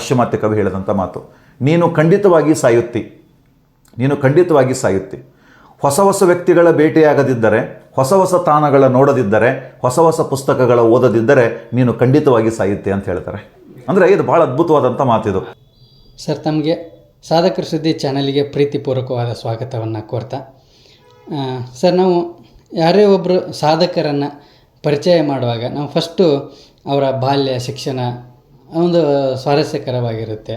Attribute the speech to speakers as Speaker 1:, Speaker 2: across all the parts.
Speaker 1: ಪಾಶ್ಚಿಮಾತ್ಯ ಕವಿ ಹೇಳಿದಂಥ ಮಾತು. ನೀನು ಖಂಡಿತವಾಗಿ ಸಾಯುತ್ತಿ, ನೀನು ಖಂಡಿತವಾಗಿ ಸಾಯುತ್ತಿ. ಹೊಸ ಹೊಸ ವ್ಯಕ್ತಿಗಳ ಭೇಟಿಯಾಗದಿದ್ದರೆ, ಹೊಸ ಹೊಸ ತಾಣಗಳ ನೋಡದಿದ್ದರೆ, ಹೊಸ ಹೊಸ ಪುಸ್ತಕಗಳ ಓದದಿದ್ದರೆ ನೀನು ಖಂಡಿತವಾಗಿ ಸಾಯುತ್ತೆ ಅಂತ ಹೇಳ್ತಾರೆ. ಅಂದರೆ ಇದು ಭಾಳ ಅದ್ಭುತವಾದಂಥ ಮಾತಿದು.
Speaker 2: ಸರ್, ತಮಗೆ ಸಾಧಕರ ಸುದ್ದಿ ಚಾನಲ್ಗೆ ಪ್ರೀತಿಪೂರ್ವಕವಾದ ಸ್ವಾಗತವನ್ನು ಕೋರ್ತಾ, ಸರ್, ನಾವು ಯಾರೇ ಒಬ್ಬರು ಸಾಧಕರನ್ನು ಪರಿಚಯ ಮಾಡುವಾಗ ನಾವು ಫಸ್ಟು ಅವರ ಬಾಲ್ಯ ಶಿಕ್ಷಣ ಒಂದು ಸ್ವಾರಸ್ಯಕರವಾಗಿರುತ್ತೆ,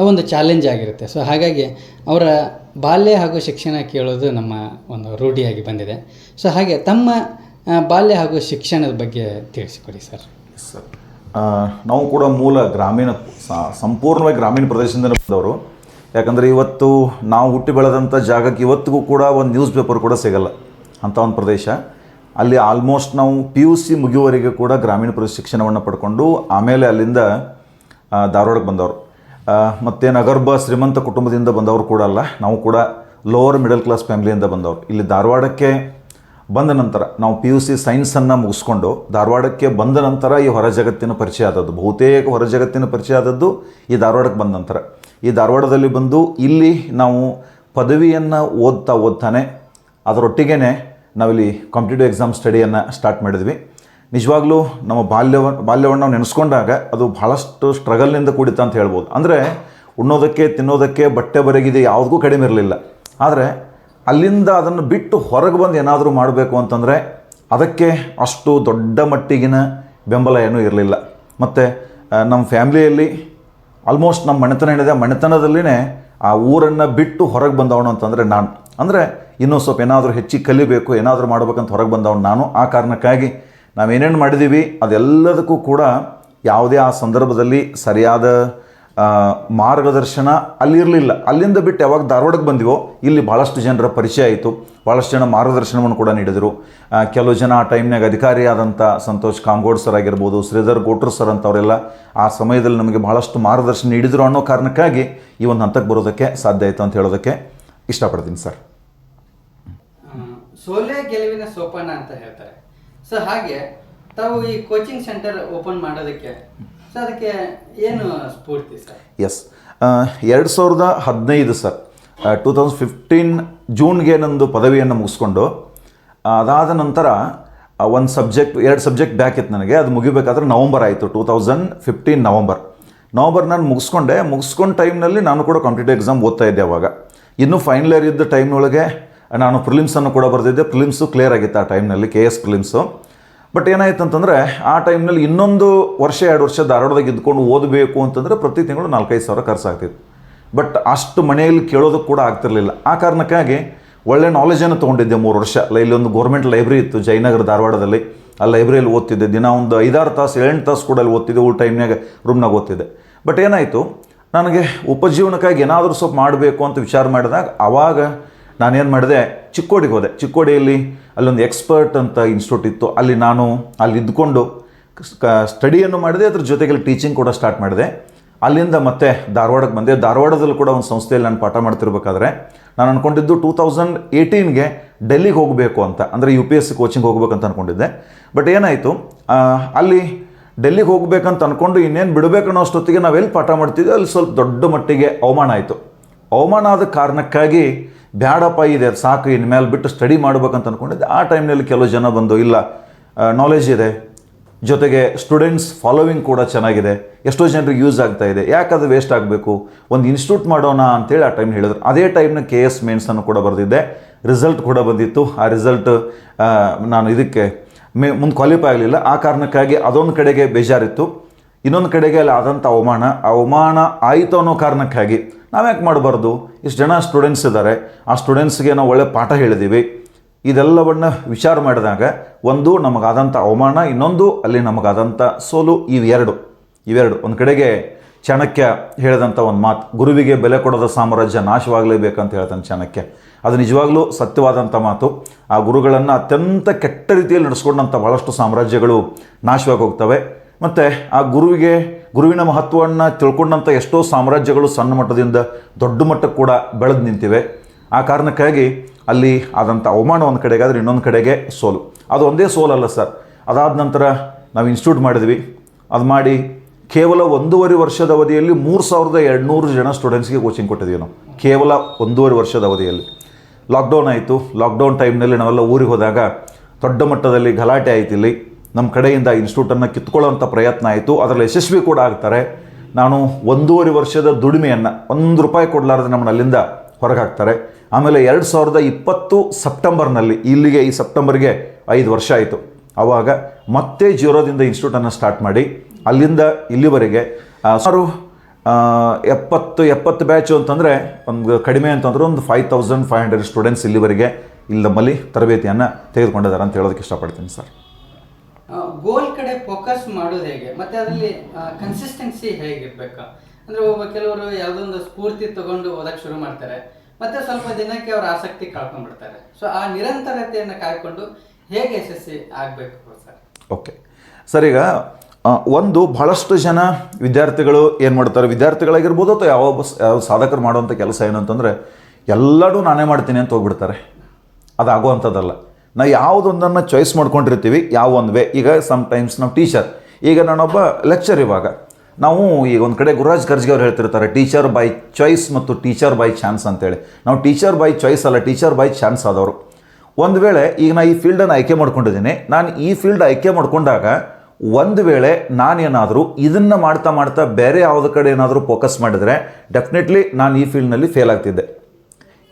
Speaker 2: ಒಂದು ಚಾಲೆಂಜ್ ಆಗಿರುತ್ತೆ. ಸೊ ಹಾಗಾಗಿ ಅವರ ಬಾಲ್ಯ ಹಾಗೂ ಶಿಕ್ಷಣ ಕೇಳೋದು ನಮ್ಮ ಒಂದು ರೂಢಿಯಾಗಿ ಬಂದಿದೆ. ಸೊ ಹಾಗೆ ತಮ್ಮ ಬಾಲ್ಯ ಹಾಗೂ ಶಿಕ್ಷಣದ ಬಗ್ಗೆ ತಿಳಿಸಿಕೊಡಿ ಸರ್.
Speaker 1: ಸರ್, ನಾವು ಕೂಡ ಮೂಲ ಗ್ರಾಮೀಣ, ಸಂಪೂರ್ಣವಾಗಿ ಗ್ರಾಮೀಣ ಪ್ರದೇಶದಿಂದ ಬಂದವರು. ಯಾಕಂದರೆ ಇವತ್ತು ನಾವು ಹುಟ್ಟಿ ಬೆಳೆದಂಥ ಜಾಗಕ್ಕೆ ಇವತ್ತಿಗೂ ಕೂಡ ಒಂದು ನ್ಯೂಸ್ ಪೇಪರ್ ಕೂಡ ಸಿಗಲ್ಲ ಅಂಥ ಒಂದು ಪ್ರದೇಶ. ಅಲ್ಲಿ ಆಲ್ಮೋಸ್ಟ್ ನಾವು PUC ಮುಗಿಯುವವರೆಗೆ ಕೂಡ ಗ್ರಾಮೀಣ ಪ್ರದೇಶ ಶಿಕ್ಷಣವನ್ನು ಪಡ್ಕೊಂಡು ಆಮೇಲೆ ಅಲ್ಲಿಂದ ಧಾರವಾಡಕ್ಕೆ ಬಂದವರು. ಮತ್ತೇನು ಅಗರ್ಭ ಶ್ರೀಮಂತ ಕುಟುಂಬದಿಂದ ಬಂದವರು ಕೂಡ ಅಲ್ಲ, ನಾವು ಕೂಡ ಲೋವರ್ ಮಿಡಲ್ ಕ್ಲಾಸ್ ಫ್ಯಾಮಿಲಿಯಿಂದ ಬಂದವರು. ಇಲ್ಲಿ ಧಾರವಾಡಕ್ಕೆ ಬಂದ ನಂತರ ನಾವು PUC ಸೈನ್ಸನ್ನು ಮುಗಿಸ್ಕೊಂಡು ಧಾರವಾಡಕ್ಕೆ ಬಂದ ನಂತರ ಈ ಹೊರ ಜಗತ್ತಿನ ಪರಿಚಯ ಆದದ್ದು, ಬಹುತೇಕ ಹೊರ ಜಗತ್ತಿನ ಪರಿಚಯ ಆದದ್ದು ಈ ಧಾರವಾಡಕ್ಕೆ ಬಂದ ನಂತರ. ಈ ಧಾರವಾಡದಲ್ಲಿ ಬಂದು ಇಲ್ಲಿ ನಾವು ಪದವಿಯನ್ನು ಓದ್ತಾನೆ ಅದರೊಟ್ಟಿಗೆ ನಾವಿಲ್ಲಿ ಕಾಂಪಿಟೇಟಿವ್ ಎಕ್ಸಾಮ್ ಸ್ಟಡಿಯನ್ನು ಸ್ಟಾರ್ಟ್ ಮಾಡಿದ್ವಿ. ನಿಜವಾಗ್ಲೂ ನಮ್ಮ ಬಾಲ್ಯವನ್ನು ನಾವು ನೆನೆಸ್ಕೊಂಡಾಗ ಅದು ಭಾಳಷ್ಟು ಸ್ಟ್ರಗಲ್ನಿಂದ ಕೂಡಿತ ಅಂತ ಹೇಳ್ಬೋದು. ಅಂದರೆ ಉಣ್ಣೋದಕ್ಕೆ, ತಿನ್ನೋದಕ್ಕೆ, ಬಟ್ಟೆ ಬರೆಗಿದೆ ಯಾವುದಕ್ಕೂ ಕಡಿಮೆ ಇರಲಿಲ್ಲ. ಆದರೆ ಅಲ್ಲಿಂದ ಅದನ್ನು ಬಿಟ್ಟು ಹೊರಗೆ ಬಂದು ಏನಾದರೂ ಮಾಡಬೇಕು ಅಂತಂದರೆ ಅದಕ್ಕೆ ಅಷ್ಟು ದೊಡ್ಡ ಮಟ್ಟಿಗಿನ ಬೆಂಬಲ ಏನೂ ಇರಲಿಲ್ಲ. ಮತ್ತು ನಮ್ಮ ಫ್ಯಾಮ್ಲಿಯಲ್ಲಿ ಆಲ್ಮೋಸ್ಟ್ ನಮ್ಮ ಮನೆತನ ಏನಿದೆ, ಮನೆತನದಲ್ಲಿನೇ ಆ ಊರನ್ನು ಬಿಟ್ಟು ಹೊರಗೆ ಬಂದವನು ಅಂತಂದರೆ ನಾನು. ಅಂದರೆ ಇನ್ನೂ ಸ್ವಲ್ಪ ಏನಾದರೂ ಹೆಚ್ಚಿಗೆ ಕಲಿಬೇಕು, ಏನಾದರೂ ಮಾಡಬೇಕಂತ ಹೊರಗೆ ಬಂದವನು ನಾನು. ಆ ಕಾರಣಕ್ಕಾಗಿ ನಾವೇನೇನು ಮಾಡಿದ್ದೀವಿ ಅದೆಲ್ಲದಕ್ಕೂ ಕೂಡ ಯಾವುದೇ ಆ ಸಂದರ್ಭದಲ್ಲಿ ಸರಿಯಾದ ಮಾರ್ಗದರ್ಶನ ಅಲ್ಲಿರಲಿಲ್ಲ. ಅಲ್ಲಿಂದ ಬಿಟ್ಟು ಯಾವಾಗ ಧಾರವಾಡಕ್ಕೆ ಬಂದಿವೋ ಇಲ್ಲಿ ಭಾಳಷ್ಟು ಜನರ ಪರಿಚಯ ಆಯಿತು, ಭಾಳಷ್ಟು ಜನ ಮಾರ್ಗದರ್ಶನವನ್ನು ಕೂಡ ನೀಡಿದರು. ಕೆಲವು ಜನ ಆ ಟೈಮ್ನಾಗ ಅಧಿಕಾರಿಯಾದಂಥ ಸಂತೋಷ್ ಕಾಂಗೋಡ್ ಸರ್ ಆಗಿರ್ಬೋದು, ಶ್ರೀಧರ್ ಗೋಟ್ರು ಸರ್ ಅಂತವರೆಲ್ಲ ಆ ಸಮಯದಲ್ಲಿ ನಮಗೆ ಭಾಳಷ್ಟು ಮಾರ್ಗದರ್ಶನ ನೀಡಿದರು ಅನ್ನೋ ಕಾರಣಕ್ಕಾಗಿ ಈ ಒಂದು ಹಂತಕ್ಕೆ ಬರೋದಕ್ಕೆ ಸಾಧ್ಯ ಆಯಿತು ಅಂತ ಹೇಳೋದಕ್ಕೆ ಇಷ್ಟಪಡ್ತೀನಿ ಸರ್.
Speaker 2: ಸೋಲೆ ಗೆಲುವಿನ ಸೋಪಾನ ಅಂತ ಹೇಳ್ತಾರೆ. ಸೊ ಹಾಗೆ ತಾವು ಈ ಕೋಚಿಂಗ್ ಸೆಂಟರ್ ಓಪನ್ ಮಾಡೋದಕ್ಕೆ ಸೊ ಅದಕ್ಕೆ ಏನು ಸ್ಫೂರ್ತಿ ಸರ್?
Speaker 1: ಎಸ್, 2015 ಸರ್, 2015 ಜೂನ್ಗೆ ನಂದು ಪದವಿಯನ್ನು ಮುಗಿಸ್ಕೊಂಡು ಅದಾದ ನಂತರ ಒಂದು ಎರಡು ಸಬ್ಜೆಕ್ಟ್ ಬ್ಯಾಕ್ ಇತ್ತು ನನಗೆ. ಅದು ಮುಗಿಬೇಕಾದ್ರೆ ನವಂಬರ್ ಆಯಿತು, 2015 ನವಂಬರ್ ನಾನು ಮುಗಿಸ್ಕೊಂಡು ಟೈಮ್ನಲ್ಲಿ ನಾನು ಕೂಡ ಕಾಂಪಿಟೇಟಿವ್ ಎಕ್ಸಾಮ್ ಓದ್ತಾ ಇದ್ದೆ. ಅವಾಗ ಇನ್ನೂ ಫೈನಲ್ ಇಯರ್ ಇದ್ದ ಟೈಮ್ನೊಳಗೆ ನಾನು ಪ್ರಿಲಿಮ್ಸನ್ನು ಕೂಡ ಬರೆದಿದ್ದೆ. ಪ್ರಿಲಿಮ್ಸು ಕ್ಲಿಯರ್ ಆಗಿತ್ತು ಆ ಟೈಮ್ನಲ್ಲಿ, KS ಪ್ರಿಲಿಮ್ಸು. ಬಟ್ ಏನಾಯ್ತು ಅಂತಂದರೆ ಆ ಟೈಮ್ನಲ್ಲಿ ಇನ್ನೊಂದು ವರ್ಷ 2 ವರ್ಷ ಧಾರವಾಡದಾಗ ಇದ್ಕೊಂಡು ಓದಬೇಕು ಅಂತಂದರೆ ಪ್ರತಿ ತಿಂಗಳು 4-5 ಸಾವಿರ ಖರ್ಚಾಗ್ತಿತ್ತು. ಬಟ್ ಅಷ್ಟು ಮನೆಯಲ್ಲಿ ಕೇಳೋದಕ್ಕೆ ಕೂಡ ಆಗ್ತಿರ್ಲಿಲ್ಲ. ಆ ಕಾರಣಕ್ಕಾಗಿ ಒಳ್ಳೆ ನಾಲೆಜನ್ನು ತೊಗೊಂಡಿದ್ದೆ 3 ವರ್ಷ. ಇಲ್ಲೊಂದು ಗೌರ್ಮೆಂಟ್ ಲೈಬ್ರರಿ ಇತ್ತು ಜಯನಗರ ಧಾರವಾಡದಲ್ಲಿ, ಆ ಲೈಬ್ರರಿಯಲ್ಲಿ ಓದ್ತಿದ್ದೆ. ದಿನ ಒಂದು 5-6 ತಾಸು 7 ತಾಸು ಕೂಡ ಅಲ್ಲಿ ಓದ್ತಿದ್ದೆ. ಊಟ ಟೈಮ್ನಾಗ ರೂಮ್ನಾಗ ಓದ್ತಿದ್ದೆ. ಬಟ್ ಏನಾಯಿತು, ನನಗೆ ಉಪಜೀವನಕ್ಕಾಗಿ ಏನಾದರೂ ಸ್ವಲ್ಪ ಮಾಡಬೇಕು ಅಂತ ವಿಚಾರ ಮಾಡಿದಾಗ ಆವಾಗ ನಾನೇನು ಮಾಡಿದೆ, ಚಿಕ್ಕೋಡಿಗೆ ಹೋದೆ. ಚಿಕ್ಕೋಡಿಯಲ್ಲಿ ಅಲ್ಲೊಂದು ಎಕ್ಸ್ಪರ್ಟ್ ಅಂತ ಇನ್ಸ್ಟಿಟ್ಯೂಟ್ ಇತ್ತು. ಅಲ್ಲಿ ಇದ್ಕೊಂಡು ಸ್ಟಡಿಯನ್ನು ಮಾಡಿದೆ, ಅದ್ರ ಜೊತೆಗೆ ಟೀಚಿಂಗ್ ಕೂಡ ಸ್ಟಾರ್ಟ್ ಮಾಡಿದೆ. ಅಲ್ಲಿಂದ ಮತ್ತೆ ಧಾರವಾಡಕ್ಕೆ ಬಂದೆ. ಧಾರವಾಡದಲ್ಲಿ ಕೂಡ ಒಂದು ಸಂಸ್ಥೆಯಲ್ಲಿ ನಾನು ಪಾಠ ಮಾಡ್ತಿರ್ಬೇಕಾದ್ರೆ ನಾನು ಅಂದ್ಕೊಂಡಿದ್ದು 2018ಗೆ ಡೆಲ್ಲಿಗೆ ಹೋಗಬೇಕು ಅಂತ, ಅಂದರೆ UPSC ಕೋಚಿಂಗ್ ಹೋಗ್ಬೇಕಂತ ಅಂದ್ಕೊಂಡಿದ್ದೆ. ಬಟ್ ಏನಾಯಿತು, ಅಲ್ಲಿ ಡೆಲ್ಲಿಗೆ ಹೋಗ್ಬೇಕಂತ ಅಂದ್ಕೊಂಡು ಇನ್ನೇನು ಬಿಡಬೇಕನ್ನೋ ಅಷ್ಟೊತ್ತಿಗೆ ನಾವೆಲ್ಲಿ ಪಾಠ ಮಾಡ್ತಿದ್ದೆ ಅಲ್ಲಿ ಸ್ವಲ್ಪ ದೊಡ್ಡ ಮಟ್ಟಿಗೆ ಅವಮಾನ ಆಯಿತು. ಅವಮಾನ ಆದ ಕಾರಣಕ್ಕಾಗಿ ಬ್ಯಾಡಪ್ಪ ಇದೆ ಸಾಕು, ಇನ್ಮೇಲೆ ಬಿಟ್ಟು ಸ್ಟಡಿ ಮಾಡ್ಬೇಕಂತ ಅಂದ್ಕೊಂಡಿದ್ದೆ. ಆ ಟೈಮ್ನಲ್ಲಿ ಕೆಲವು ಜನ ಬಂದು, ಇಲ್ಲ ನಾಲೆಜ್ ಇದೆ, ಜೊತೆಗೆ ಸ್ಟೂಡೆಂಟ್ಸ್ ಫಾಲೋವಿಂಗ್ ಕೂಡ ಚೆನ್ನಾಗಿದೆ, ಎಷ್ಟೋ ಜನರಿಗೆ ಯೂಸ್ ಆಗ್ತಾ ಇದೆ, ಯಾಕೆ ಅದು ವೇಸ್ಟ್ ಆಗಬೇಕು, ಒಂದು ಇನ್ಸ್ಟಿಟ್ಯೂಟ್ ಮಾಡೋಣ ಅಂತೇಳಿ ಆ ಟೈಮ್ ಹೇಳಿದ್ರು. ಅದೇ ಟೈಮ್ನ KS ಮೇನ್ಸನ್ನು ಕೂಡ ಬರೆದಿದ್ದೆ, ರಿಸಲ್ಟ್ ಕೂಡ ಬಂದಿತ್ತು. ಆ ರಿಸಲ್ಟ್ ನಾನು ಇದಕ್ಕೆ ಮುಂದೆ ಕ್ವಾಲಿಫೈ ಆಗಲಿಲ್ಲ. ಆ ಕಾರಣಕ್ಕಾಗಿ ಅದೊಂದು ಕಡೆಗೆ ಬೇಜಾರಿತ್ತು. ಇನ್ನೊಂದು ಕಡೆಗೆ ಅಲ್ಲಿ ಆದಂಥ ಅವಮಾನ ಆಯಿತು ಅನ್ನೋ ಕಾರಣಕ್ಕಾಗಿ ನಾವ್ಯಾಕೆ ಮಾಡಬಾರ್ದು, ಇಷ್ಟು ಜನ ಸ್ಟೂಡೆಂಟ್ಸ್ ಇದ್ದಾರೆ, ಆ ಸ್ಟೂಡೆಂಟ್ಸ್ಗೆ ನಾವು ಒಳ್ಳೆ ಪಾಠ ಹೇಳಿದ್ದೀವಿ. ಇದೆಲ್ಲವನ್ನು ವಿಚಾರ ಮಾಡಿದಾಗ ಒಂದು ನಮಗಾದಂಥ ಅವಮಾನ, ಇನ್ನೊಂದು ಅಲ್ಲಿ ನಮಗಾದಂಥ ಸೋಲು, ಇವೆರಡು ಒಂದು ಕಡೆಗೆ ಚಾಣಕ್ಯ ಹೇಳಿದಂಥ ಒಂದು ಮಾತು, ಗುರುವಿಗೆ ಬೆಲೆ ಕೊಡದ ಸಾಮ್ರಾಜ್ಯ ನಾಶವಾಗಲೇಬೇಕಂತ ಹೇಳ್ತಾನೆ ಚಾಣಕ್ಯ. ಅದು ನಿಜವಾಗ್ಲೂ ಸತ್ಯವಾದಂಥ ಮಾತು. ಆ ಗುರುಗಳನ್ನು ಅತ್ಯಂತ ಕೆಟ್ಟ ರೀತಿಯಲ್ಲಿ ನಡೆಸ್ಕೊಂಡಂಥ ಭಾಳಷ್ಟು ಸಾಮ್ರಾಜ್ಯಗಳು ನಾಶವಾಗಿ ಹೋಗ್ತವೆ. ಮತ್ತು ಆ ಗುರುವಿನ ಮಹತ್ವವನ್ನು ತಿಳ್ಕೊಂಡಂಥ ಎಷ್ಟೋ ಸಾಮ್ರಾಜ್ಯಗಳು ಸಣ್ಣ ಮಟ್ಟದಿಂದ ದೊಡ್ಡ ಮಟ್ಟಕ್ಕೆ ಕೂಡ ಬೆಳೆದು ನಿಂತಿವೆ. ಆ ಕಾರಣಕ್ಕಾಗಿ ಅಲ್ಲಿ ಆದಂಥ ಅವಮಾನ ಒಂದು ಕಡೆಗಾದರೆ ಇನ್ನೊಂದು ಕಡೆಗೆ ಸೋಲು. ಅದು ಒಂದೇ ಸೋಲಲ್ಲ ಸರ್. ಅದಾದ ನಂತರ ನಾವು ಇನ್ಸ್ಟಿಟ್ಯೂಟ್ ಮಾಡಿದ್ವಿ. ಅದು ಮಾಡಿ ಕೇವಲ 1.5 ವರ್ಷದ ಅವಧಿಯಲ್ಲಿ 3200 ಜನ ಸ್ಟೂಡೆಂಟ್ಸ್ಗೆ ಕೋಚಿಂಗ್ ಕೊಟ್ಟಿದ್ದೀವಿ ನಾವು, ಕೇವಲ 1.5 ವರ್ಷದ ಅವಧಿಯಲ್ಲಿ. ಲಾಕ್ಡೌನ್ ಆಯಿತು. ಲಾಕ್ಡೌನ್ ಟೈಮ್ನಲ್ಲಿ ನಾವೆಲ್ಲ ಊರಿಗೆ ಹೋದಾಗ ದೊಡ್ಡ ಮಟ್ಟದಲ್ಲಿ ಗಲಾಟೆ ಆಯ್ತು. ಇಲ್ಲಿ ನಮ್ಮ ಕಡೆಯಿಂದ ಇನ್ಸ್ಟಿಟ್ಯೂಟನ್ನು ಕಿತ್ಕೊಳ್ಳೋಂಥ ಪ್ರಯತ್ನ ಆಯಿತು. ಅದರಲ್ಲಿ ಯಶಸ್ವಿ ಕೂಡ ಆಗ್ತಾರೆ. ನಾನು 1.5 ವರ್ಷದ ದುಡಿಮೆಯನ್ನು ₹1 ಕೊಡಲಾರ್ದೆ ನಮ್ಮನ್ನು ಅಲ್ಲಿಂದ ಹೊರಗೆ ಹಾಕ್ತಾರೆ. ಆಮೇಲೆ 2020 ಸೆಪ್ಟೆಂಬರ್ನಲ್ಲಿ, ಇಲ್ಲಿಗೆ ಈ ಸೆಪ್ಟೆಂಬರ್ಗೆ 5 ವರ್ಷ ಆಯಿತು. ಆವಾಗ ಮತ್ತೆ ಜೀರೋದಿಂದ ಇನ್ಸ್ಟಿಟ್ಯೂಟನ್ನು ಸ್ಟಾರ್ಟ್ ಮಾಡಿ ಅಲ್ಲಿಂದ ಇಲ್ಲಿವರೆಗೆ ಸುಮಾರು 70 ಬ್ಯಾಚು ಅಂತಂದರೆ ಒಂದು ಕಡಿಮೆ ಅಂತಂದ್ರೆ ಒಂದು 5500 ಸ್ಟೂಡೆಂಟ್ಸ್ ಇಲ್ಲಿವರೆಗೆ ಇಲ್ಲಿ ನಮ್ಮಲ್ಲಿ ತರಬೇತಿಯನ್ನು ತೆಗೆದುಕೊಂಡಿದ್ದಾರೆ ಅಂತ ಹೇಳೋದಕ್ಕೆ ಇಷ್ಟಪಡ್ತೀನಿ ಸರ್.
Speaker 2: ಗೋಲ್ ಕಡೆ ಫೋಕಸ್ ಮಾಡೋದು ಹೇಗೆ, ಮತ್ತು ಅದರಲ್ಲಿ ಕನ್ಸಿಸ್ಟೆನ್ಸಿ ಹೇಗಿರ್ಬೇಕು ಅಂದರೆ ಕೆಲವರು ಯಾವುದೊಂದು ಸ್ಫೂರ್ತಿ ತಗೊಂಡು ಓದಕ್ಕೆ ಶುರು ಮಾಡ್ತಾರೆ, ಮತ್ತು ಸ್ವಲ್ಪ ದಿನಕ್ಕೆ ಅವ್ರ ಆಸಕ್ತಿ ಕಳ್ಕೊಂಡ್ಬಿಡ್ತಾರೆ. ಸೊ ಆ ನಿರಂತರತೆಯನ್ನು ಕಾಯ್ಕೊಂಡು ಹೇಗೆ ಯಶಸ್ವಿ ಆಗಬೇಕು ಸರ್?
Speaker 1: ಓಕೆ ಸರ್, ಈಗ ಒಂದು ಬಹಳಷ್ಟು ಜನ ವಿದ್ಯಾರ್ಥಿಗಳು ಏನು ಮಾಡ್ತಾರೆ, ವಿದ್ಯಾರ್ಥಿಗಳಾಗಿರ್ಬೋದು ಅಥವಾ ಯಾವ ಸಾಧಕರು ಮಾಡುವಂಥ ಕೆಲಸ ಏನಂತಂದರೆ ಎಲ್ಲರೂ ನಾನೇ ಮಾಡ್ತೀನಿ ಅಂತ ಹೋಗ್ಬಿಡ್ತಾರೆ. ಅದಾಗುವಂಥದ್ದಲ್ಲ. ನಾವು ಯಾವುದೊಂದನ್ನು ಚಾಯ್ಸ್ ಮಾಡ್ಕೊಂಡಿರ್ತೀವಿ, ಯಾವ ಒಂದು ವೇ. ಈಗ ಸಮ್ಟೈಮ್ಸ್ ನಾವು ಟೀಚರ್, ಈಗ ನಾನೊಬ್ಬ ಲೆಕ್ಚರ್, ಇವಾಗ ನಾವು ಈಗ ಒಂದು ಕಡೆ ಗುರುರಾಜ್ ಕರ್ಜ್ಗೆ ಅವ್ರು ಹೇಳ್ತಿರ್ತಾರೆ ಟೀಚರ್ ಬೈ ಚಾಯ್ಸ್ ಮತ್ತು ಟೀಚರ್ ಬೈ ಚಾನ್ಸ್ ಅಂತೇಳಿ. ನಾವು ಟೀಚರ್ ಬೈ ಚಾಯ್ಸ್ ಅಲ್ಲ, ಟೀಚರ್ ಬೈ ಚಾನ್ಸ್ ಆದವರು. ಒಂದು ವೇಳೆ ಈಗ ನಾನು ಈ ಫೀಲ್ಡನ್ನು ಆಯ್ಕೆ ಮಾಡ್ಕೊಂಡಿದ್ದೀನಿ, ನಾನು ಈ ಫೀಲ್ಡ್ ಆಯ್ಕೆ ಮಾಡ್ಕೊಂಡಾಗ ಒಂದು ವೇಳೆ ನಾನೇನಾದರೂ ಇದನ್ನು ಮಾಡ್ತಾ ಮಾಡ್ತಾ ಬೇರೆ ಯಾವುದೇ ಕಡೆ ಏನಾದರೂ ಫೋಕಸ್ ಮಾಡಿದರೆ ಡೆಫಿನೆಟ್ಲಿ ನಾನು ಈ ಫೀಲ್ಡ್ನಲ್ಲಿ ಫೇಲ್ ಆಗ್ತಿದ್ದೆ.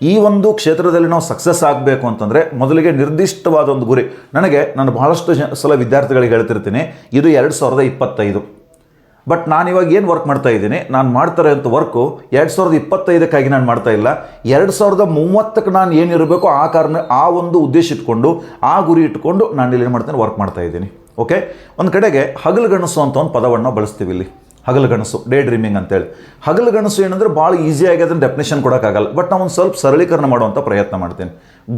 Speaker 1: ಈ ಒಂದು ಕ್ಷೇತ್ರದಲ್ಲಿ ನಾವು ಸಕ್ಸಸ್ ಆಗಬೇಕು ಅಂತಂದರೆ ಮೊದಲಿಗೆ ನಿರ್ದಿಷ್ಟವಾದ ಒಂದು ಗುರಿ. ನಾನು ಬಹಳಷ್ಟು ಸಲ ವಿದ್ಯಾರ್ಥಿಗಳಿಗೆ ಹೇಳ್ತಿರ್ತೀನಿ, ಇದು 2025. ಬಟ್ ನಾನು ಇವಾಗ ಏನು ವರ್ಕ್ ಮಾಡ್ತಾ ಇದ್ದೀನಿ, ನಾನು ಮಾಡ್ತಾರೆ ಅಂತ ವರ್ಕು 2025ಕ್ಕಾಗಿ ನಾನು ಮಾಡ್ತಾ ಇಲ್ಲ, 2030ಕ್ಕೆ ನಾನು ಏನಿರಬೇಕು ಆ ಒಂದು ಉದ್ದೇಶ ಇಟ್ಕೊಂಡು, ಆ ಗುರಿ ಇಟ್ಕೊಂಡು ನಾನು ಇಲ್ಲಿ ಏನು ಮಾಡ್ತೇನೆ, ವರ್ಕ್ ಮಾಡ್ತಾ ಇದ್ದೀನಿ. ಓಕೆ, ಒಂದು ಕಡೆಗೆ ಹಗಲುಗನಸು ಅಂತ ಒಂದು ಪದವನ್ನು ಬಳಸ್ತೀವಿ ಇಲ್ಲಿ. ಹಗಲುಗನಸು, ಡೇ ಡ್ರೀಮಿಂಗ್ ಅಂತೇಳಿ. ಹಗಲುಗನಸು ಏನಂದರೆ ಭಾಳ ಈಸಿಯಾಗಿ ಅದನ್ನು ಡೆಫಿನೇಷನ್ ಕೊಡೋಕ್ಕಾಗಲ್ಲ. ಬಟ್ ನಾವು ಒಂದು ಸ್ವಲ್ಪ ಸರಳೀಕರಣ ಮಾಡುವಂಥ ಪ್ರಯತ್ನ ಮಾಡ್ತೀನಿ.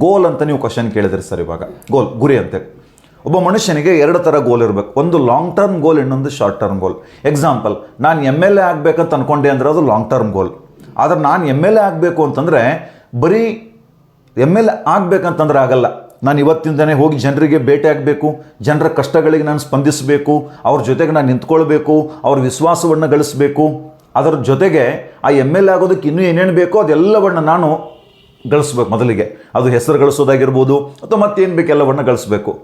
Speaker 1: ಗೋಲ್ ಅಂತ ನೀವು ಕ್ವಶನ್ ಕೇಳಿದ್ರಿ ಸರ್. ಇವಾಗ ಗೋಲ್, ಗುರಿ ಅಂತೇಳಿ ಒಬ್ಬ ಮನುಷ್ಯನಿಗೆ 2 ಥರ ಗೋಲ್ ಇರಬೇಕು. ಒಂದು ಲಾಂಗ್ ಟರ್ಮ್ ಗೋಲ್, ಇನ್ನೊಂದು ಶಾರ್ಟ್ ಟರ್ಮ್ ಗೋಲ್. ಎಕ್ಸಾಂಪಲ್, ನಾನು MLA ಆಗಬೇಕಂತ ಅಂದ್ಕೊಂಡೆ ಅಂದರೆ ಅದು ಲಾಂಗ್ ಟರ್ಮ್ ಗೋಲ್. ಆದರೆ ನಾನು MLA ಆಗಬೇಕು ಅಂತಂದರೆ ಬರೀ MLA ಆಗಬೇಕಂತಂದ್ರೆ ಆಗಲ್ಲ. ನಾನು ಇವತ್ತಿಂದನೇ ಹೋಗಿ ಜನರಿಗೆ ಭೇಟಿ ಆಗಬೇಕು, ಜನರ ಕಷ್ಟಗಳಿಗೆ ನಾನು ಸ್ಪಂದಿಸಬೇಕು, ಅವ್ರ ಜೊತೆಗೆ ನಾನು ನಿಂತ್ಕೊಳ್ಬೇಕು, ಅವ್ರ ವಿಶ್ವಾಸವನ್ನು ಗಳಿಸಬೇಕು. ಅದರ ಜೊತೆಗೆ ಆ MLA ಆಗೋದಕ್ಕೆ ಇನ್ನೂ ಏನೇನು ಬೇಕೋ ಅದೆಲ್ಲವನ್ನು ನಾನು ಗಳಿಸ್ಬೇಕು. ಮೊದಲಿಗೆ ಅದು ಹೆಸರು ಗಳಿಸೋದಾಗಿರ್ಬೋದು ಅಥವಾ ಮತ್ತೇನು ಬೇಕು ಎಲ್ಲವನ್ನು ಗಳಿಸ್ಬೇಕು.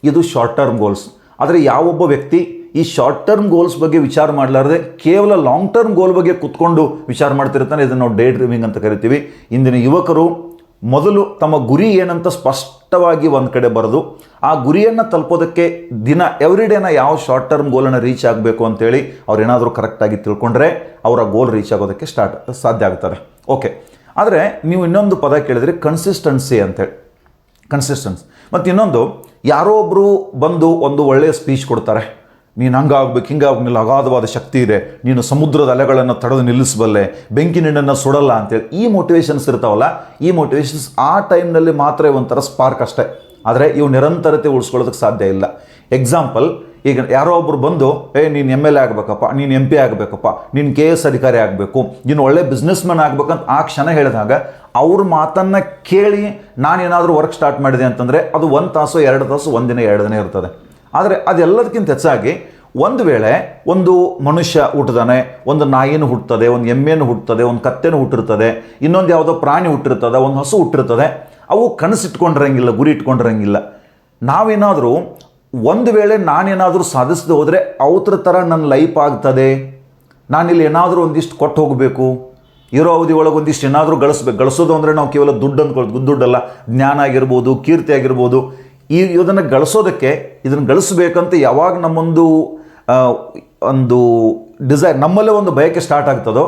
Speaker 1: ಇದು ಶಾರ್ಟ್ ಟರ್ಮ್ ಗೋಲ್ಸ್. ಆದರೆ ಯಾವೊಬ್ಬ ವ್ಯಕ್ತಿ ಈ ಶಾರ್ಟ್ ಟರ್ಮ್ ಗೋಲ್ಸ್ ಬಗ್ಗೆ ವಿಚಾರ ಮಾಡಲಾರದೆ ಕೇವಲ ಲಾಂಗ್ ಟರ್ಮ್ ಗೋಲ್ ಬಗ್ಗೆ ಕೂತ್ಕೊಂಡು ವಿಚಾರ ಮಾಡ್ತಿರ್ತಾನೆ, ಇದನ್ನು ನಾವು ಡೇ ಡ್ರೀಮಿಂಗ್ ಅಂತ ಕರಿತೀವಿ. ಇಂದಿನ ಯುವಕರು ಮೊದಲು ತಮ್ಮ ಗುರಿ ಏನಂತ ಸ್ಪಷ್ಟವಾಗಿ ಒಂದು ಕಡೆ ಬರೆದು ಆ ಗುರಿಯನ್ನು ತಲುಪೋದಕ್ಕೆ ಎವ್ರಿಡೇನ ಯಾವ ಶಾರ್ಟ್ ಟರ್ಮ್ ಗೋಲನ್ನು ರೀಚ್ ಆಗಬೇಕು ಅಂತೇಳಿ ಅವ್ರೇನಾದರೂ ಕರೆಕ್ಟಾಗಿ ತಿಳ್ಕೊಂಡ್ರೆ ಅವರ ಗೋಲ್ ರೀಚ್ ಆಗೋದಕ್ಕೆ ಸಾಧ್ಯ ಆಗ್ತಾರೆ. ಓಕೆ, ಆದರೆ ನೀವು ಇನ್ನೊಂದು ಪದ ಕೇಳಿದರೆ ಕನ್ಸಿಸ್ಟೆನ್ಸಿ ಅಂತೇಳಿ. ಕನ್ಸಿಸ್ಟೆನ್ಸಿ ಮತ್ತು ಇನ್ನೊಂದು, ಯಾರೋ ಒಬ್ಬರು ಬಂದು ಒಂದು ಒಳ್ಳೆಯ ಸ್ಪೀಚ್ ಕೊಡ್ತಾರೆ, ನೀನು ಹಂಗಾಗ್ಬೇಕು, ಹಿಂಗಾಗ್ಲಿಲ್ಲ, ಅಗಾಧವಾದ ಶಕ್ತಿ ಇದೆ, ನೀನು ಸಮುದ್ರದ ಅಲೆಗಳನ್ನು ತಡೆದು ನಿಲ್ಲಿಸಬಲ್ಲೆ, ಬೆಂಕಿ ನಿನ್ನನ್ನು ಸುಡಲ್ಲ ಅಂತೇಳಿ ಈ ಮೋಟಿವೇಶನ್ಸ್ ಇರ್ತಾವಲ್ಲ, ಈ ಮೋಟಿವೇಶನ್ಸ್ ಆ ಟೈಮ್ನಲ್ಲಿ ಮಾತ್ರ ಒಂಥರ ಸ್ಪಾರ್ಕ್ ಅಷ್ಟೇ. ಆದರೆ ಇವು ನಿರಂತರತೆ ಉಳಿಸ್ಕೊಳ್ಳೋದಕ್ಕೆ ಸಾಧ್ಯ ಇಲ್ಲ. ಎಕ್ಸಾಂಪಲ್, ಈಗ ಯಾರೋ ಒಬ್ಬರು ಬಂದು ನೀನು MLA ಆಗಬೇಕಪ್ಪ, ನೀನು MP ಆಗಬೇಕಪ್ಪ, ನೀನು KS ಅಧಿಕಾರಿ ಆಗಬೇಕು, ನೀನು ಒಳ್ಳೆ ಬಿಸ್ನೆಸ್ ಮ್ಯಾನ್ ಆಗಬೇಕಂತ ಆ ಕ್ಷಣ ಹೇಳಿದಾಗ ಅವ್ರ ಮಾತನ್ನು ಕೇಳಿ ನಾನೇನಾದರೂ ವರ್ಕ್ ಸ್ಟಾರ್ಟ್ ಮಾಡಿದೆ ಅಂತಂದರೆ ಅದು 1 ತಾಸು 2 ತಾಸು, 1 ದಿನ 2 ದಿನ ಇರ್ತದೆ. ಆದರೆ ಅದೆಲ್ಲದಕ್ಕಿಂತ ಹೆಚ್ಚಾಗಿ ಒಂದು ವೇಳೆ ಒಂದು ಮನುಷ್ಯ ಹುಟ್ಟಿದಾನೆ, ಒಂದು ನಾಯಿನೂ ಹುಟ್ಟುತ್ತದೆ, ಒಂದು ಎಮ್ಮೆನೂ ಹುಟ್ಟುತ್ತದೆ, ಒಂದು ಕತ್ತೆನೂ ಹುಟ್ಟಿರ್ತದೆ, ಇನ್ನೊಂದು ಯಾವುದೋ ಪ್ರಾಣಿ ಹುಟ್ಟಿರ್ತದೆ, ಒಂದು ಹಸು ಹುಟ್ಟಿರ್ತದೆ. ಅವು ಕನಸಿಟ್ಕೊಂಡಿರಂಗಿಲ್ಲ, ಗುರಿ ಇಟ್ಕೊಂಡಿರಂಗಿಲ್ಲ. ನಾವೇನಾದರೂ ಒಂದು ವೇಳೆ ನಾನೇನಾದರೂ ಸಾಧಿಸದೆ ಹೋದರೆ ಅವತ್ರ ಥರ ನನ್ನ ಲೈಫ್ ಆಗ್ತದೆ, ನಾನಿಲ್ಲಿ ಏನಾದರೂ ಒಂದಿಷ್ಟು ಕೊಟ್ಟು ಹೋಗಬೇಕು, ಇರೋ ಅವಧಿ ಒಳಗೆ ಒಂದಿಷ್ಟು ಏನಾದರೂ ಗಳಿಸೋದು ಅಂದರೆ ನಾವು ಕೇವಲ ದುಡ್ಡಲ್ಲ, ಜ್ಞಾನ ಆಗಿರ್ಬೋದು, ಕೀರ್ತಿ ಆಗಿರ್ಬೋದು, ಇದನ್ನು ಗಳಿಸೋದಕ್ಕೆ, ಇದನ್ನು ಗಳಿಸ್ಬೇಕಂತ ಯಾವಾಗ ನಮ್ಮೊಂದು ಒಂದು ಡಿಸೈರ್, ನಮ್ಮಲ್ಲೇ ಒಂದು ಬಯಕೆ ಸ್ಟಾರ್ಟ್ ಆಗ್ತದೋ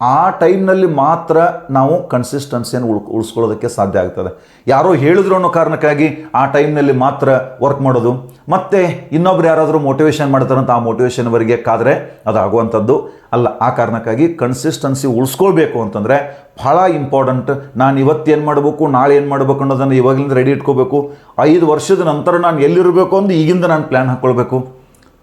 Speaker 1: ಆ ಟೈಮ್ನಲ್ಲಿ ಮಾತ್ರ ನಾವು ಕನ್ಸಿಸ್ಟೆನ್ಸಿಯನ್ನು ಉಳಿಸ್ಕೊಳ್ಳೋದಕ್ಕೆ ಸಾಧ್ಯ ಆಗ್ತದೆ. ಯಾರೋ ಹೇಳಿದ್ರು ಅನ್ನೋ ಕಾರಣಕ್ಕಾಗಿ ಆ ಟೈಮ್ನಲ್ಲಿ ಮಾತ್ರ ವರ್ಕ್ ಮಾಡೋದು, ಮತ್ತು ಇನ್ನೊಬ್ರು ಯಾರಾದರೂ ಮೋಟಿವೇಶನ್ ಮಾಡ್ತಾರಂತ ಆ ಮೋಟಿವೇಶನ್ವರೆಗೆ ಕಾದರೆ ಅದಾಗುವಂಥದ್ದು ಅಲ್ಲ. ಆ ಕಾರಣಕ್ಕಾಗಿ ಕನ್ಸಿಸ್ಟೆನ್ಸಿ ಉಳಿಸ್ಕೊಳ್ಬೇಕು ಅಂತಂದರೆ ಭಾಳ ಇಂಪಾರ್ಟೆಂಟ್. ನಾನು ಇವತ್ತೇನು ಮಾಡಬೇಕು, ನಾಳೆ ಏನು ಮಾಡಬೇಕು ಅನ್ನೋದನ್ನು ಇವಾಗಲಿಂದ ರೆಡಿ ಇಟ್ಕೋಬೇಕು. 5 ವರ್ಷದ ನಂತರ ನಾನು ಎಲ್ಲಿರಬೇಕು ಅಂತ ಈಗಿಂದ ನಾನು ಪ್ಲ್ಯಾನ್ ಹಾಕ್ಕೊಳ್ಬೇಕು.